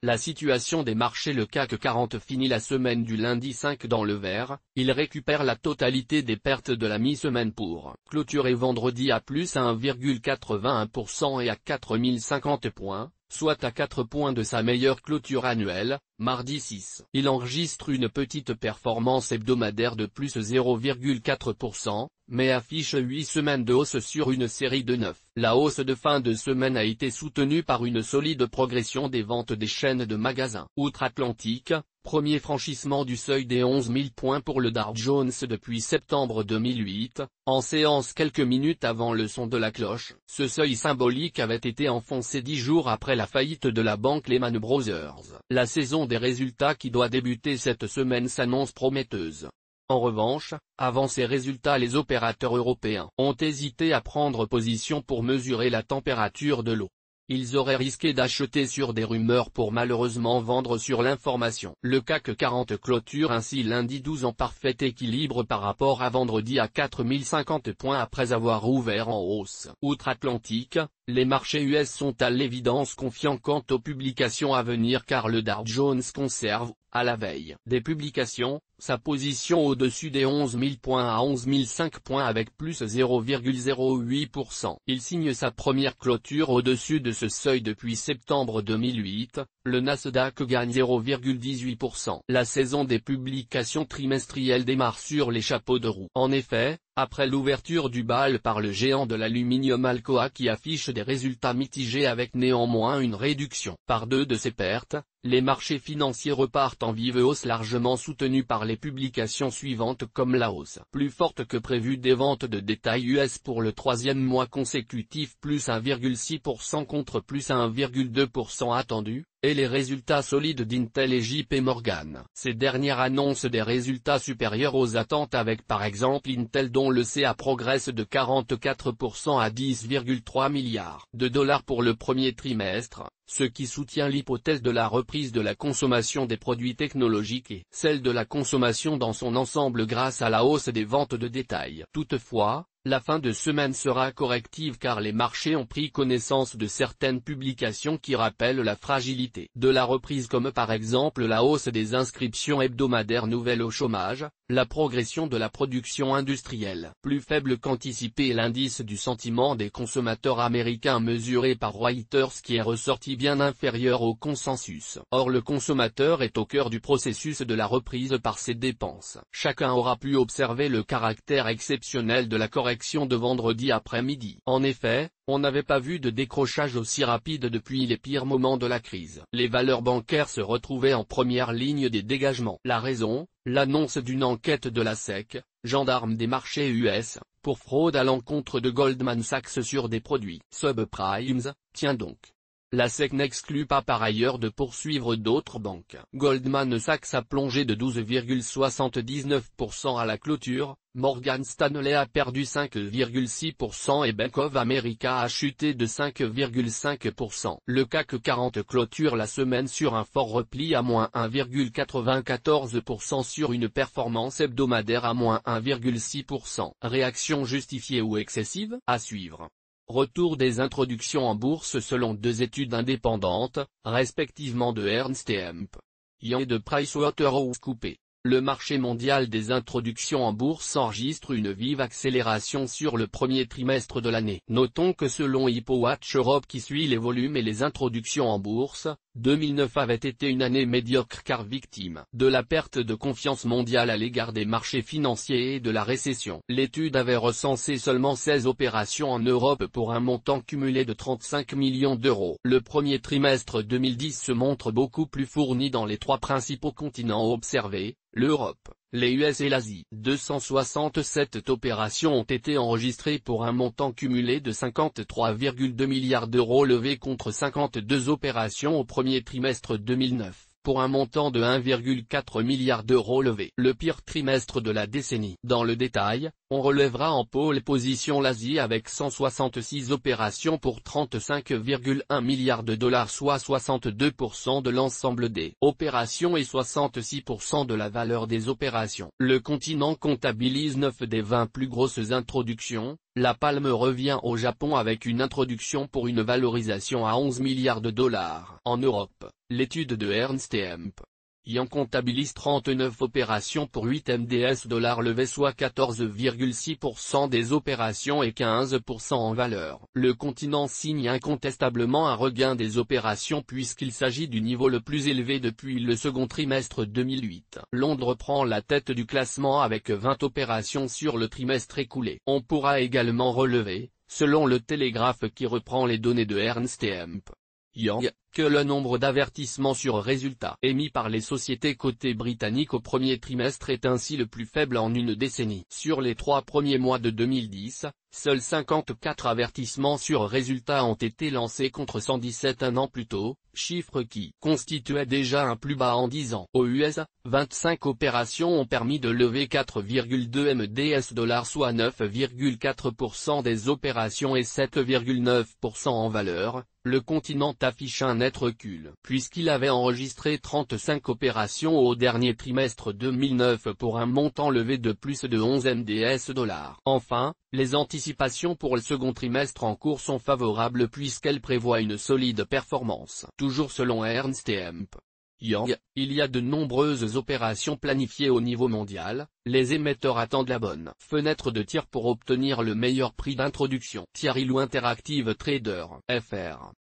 La situation des marchés. Le CAC 40 finit la semaine du lundi 5 dans le vert, il récupère la totalité des pertes de la mi-semaine pour clôturer vendredi à plus 1,81% et à 4050 points, soit à 4 points de sa meilleure clôture annuelle, mardi 6. Il enregistre une petite performance hebdomadaire de plus 0,4%, mais affiche 8 semaines de hausse sur une série de 9. La hausse de fin de semaine a été soutenue par une solide progression des ventes des chaînes de magasins outre-Atlantique, premier franchissement du seuil des 11 000 points pour le Dow Jones depuis septembre 2008, en séance quelques minutes avant le son de la cloche. Ce seuil symbolique avait été enfoncé 10 jours après la faillite de la banque Lehman Brothers. La saison des résultats qui doit débuter cette semaine s'annonce prometteuse. En revanche, avant ces résultats, les opérateurs européens ont hésité à prendre position pour mesurer la température de l'eau. Ils auraient risqué d'acheter sur des rumeurs pour malheureusement vendre sur l'information. Le CAC 40 clôture ainsi lundi 12 en parfait équilibre par rapport à vendredi à 4050 points après avoir ouvert en hausse. Outre-Atlantique, les marchés US sont à l'évidence confiants quant aux publications à venir car le Dow Jones conserve, à la veille des publications, sa position au-dessus des 11 000 points à 11 005 points avec plus 0,08%. Il signe sa première clôture au-dessus de ce seuil depuis septembre 2008, le Nasdaq gagne 0,18%. La saison des publications trimestrielles démarre sur les chapeaux de roue. En effet, après l'ouverture du bal par le géant de l'aluminium Alcoa qui affiche des résultats mitigés avec néanmoins une réduction par 2 de ses pertes, les marchés financiers repartent en vive hausse largement soutenus par les publications suivantes comme la hausse plus forte que prévue des ventes de détail US pour le troisième mois consécutif plus 1,6% contre plus 1,2% attendu, et les résultats solides d'Intel et JP Morgan. Ces dernières annoncent des résultats supérieurs aux attentes avec par exemple Intel dont le CA progresse de 44% à 10,3 milliards de dollars pour le premier trimestre, ce qui soutient l'hypothèse de la reprise de la consommation des produits technologiques et celle de la consommation dans son ensemble grâce à la hausse des ventes de détail. Toutefois, la fin de semaine sera corrective car les marchés ont pris connaissance de certaines publications qui rappellent la fragilité de la reprise comme par exemple la hausse des inscriptions hebdomadaires nouvelles au chômage, la progression de la production industrielle plus faible qu'anticipé et l'indice du sentiment des consommateurs américains mesuré par Reuters qui est ressorti bien inférieur au consensus. Or le consommateur est au cœur du processus de la reprise par ses dépenses. Chacun aura pu observer le caractère exceptionnel de la correction de vendredi après-midi. En effet, on n'avait pas vu de décrochage aussi rapide depuis les pires moments de la crise. Les valeurs bancaires se retrouvaient en première ligne des dégagements. La raison, l'annonce d'une enquête de la SEC, gendarme des marchés US, pour fraude à l'encontre de Goldman Sachs sur des produits subprimes, tient donc. La SEC n'exclut pas par ailleurs de poursuivre d'autres banques. Goldman Sachs a plongé de 12,79% à la clôture, Morgan Stanley a perdu 5,6% et Bank of America a chuté de 5,5%. Le CAC 40 clôture la semaine sur un fort repli à moins 1,94% sur une performance hebdomadaire à moins 1,6%. Réaction justifiée ou excessive? À suivre. Retour des introductions en bourse selon 2 études indépendantes, respectivement de Ernst & Young et de PricewaterhouseCoopers. Le marché mondial des introductions en bourse enregistre une vive accélération sur le premier trimestre de l'année. Notons que selon HippoWatch Europe qui suit les volumes et les introductions en bourse, 2009 avait été une année médiocre car victime de la perte de confiance mondiale à l'égard des marchés financiers et de la récession. L'étude avait recensé seulement 16 opérations en Europe pour un montant cumulé de 35 millions d'euros. Le premier trimestre 2010 se montre beaucoup plus fourni dans les 3 principaux continents observés, l'Europe, les US et l'Asie. 267 opérations ont été enregistrées pour un montant cumulé de 53,2 milliards d'euros levés contre 52 opérations au premier trimestre 2009, pour un montant de 1,4 milliard d'euros levés. Le pire trimestre de la décennie. Dans le détail, on relèvera en pôle position l'Asie avec 166 opérations pour 35,1 milliards de dollars soit 62% de l'ensemble des opérations et 66% de la valeur des opérations. Le continent comptabilise 9 des 20 plus grosses introductions, la palme revient au Japon avec une introduction pour une valorisation à 11 milliards de dollars. En Europe, l'étude de Ernst & Young comptabilise 39 opérations pour 8 MDS $ levés, soit 14,6% des opérations et 15% en valeur. Le continent signe incontestablement un regain des opérations puisqu'il s'agit du niveau le plus élevé depuis le second trimestre 2008. Londres prend la tête du classement avec 20 opérations sur le trimestre écoulé. On pourra également relever, selon le Télégraphe qui reprend les données de Ernst & Young, que le nombre d'avertissements sur résultats émis par les sociétés cotées britanniques au premier trimestre est ainsi le plus faible en une décennie. Sur les 3 premiers mois de 2010, seuls 54 avertissements sur résultats ont été lancés contre 117 un an plus tôt, chiffre qui constituait déjà un plus bas en 10 ans. Aux US, 25 opérations ont permis de lever 4,2 MDS $, soit 9,4% des opérations et 7,9% en valeur. Le continent affiche un net recul, puisqu'il avait enregistré 35 opérations au dernier trimestre 2009 pour un montant levé de plus de 11 MDS $. Enfin, les anticipations pour le second trimestre en cours sont favorables puisqu'elles prévoient une solide performance. Toujours selon Ernst & Young, il y a de nombreuses opérations planifiées au niveau mondial, les émetteurs attendent la bonne fenêtre de tir pour obtenir le meilleur prix d'introduction. Thierry Lou, Interactive Trader, FR.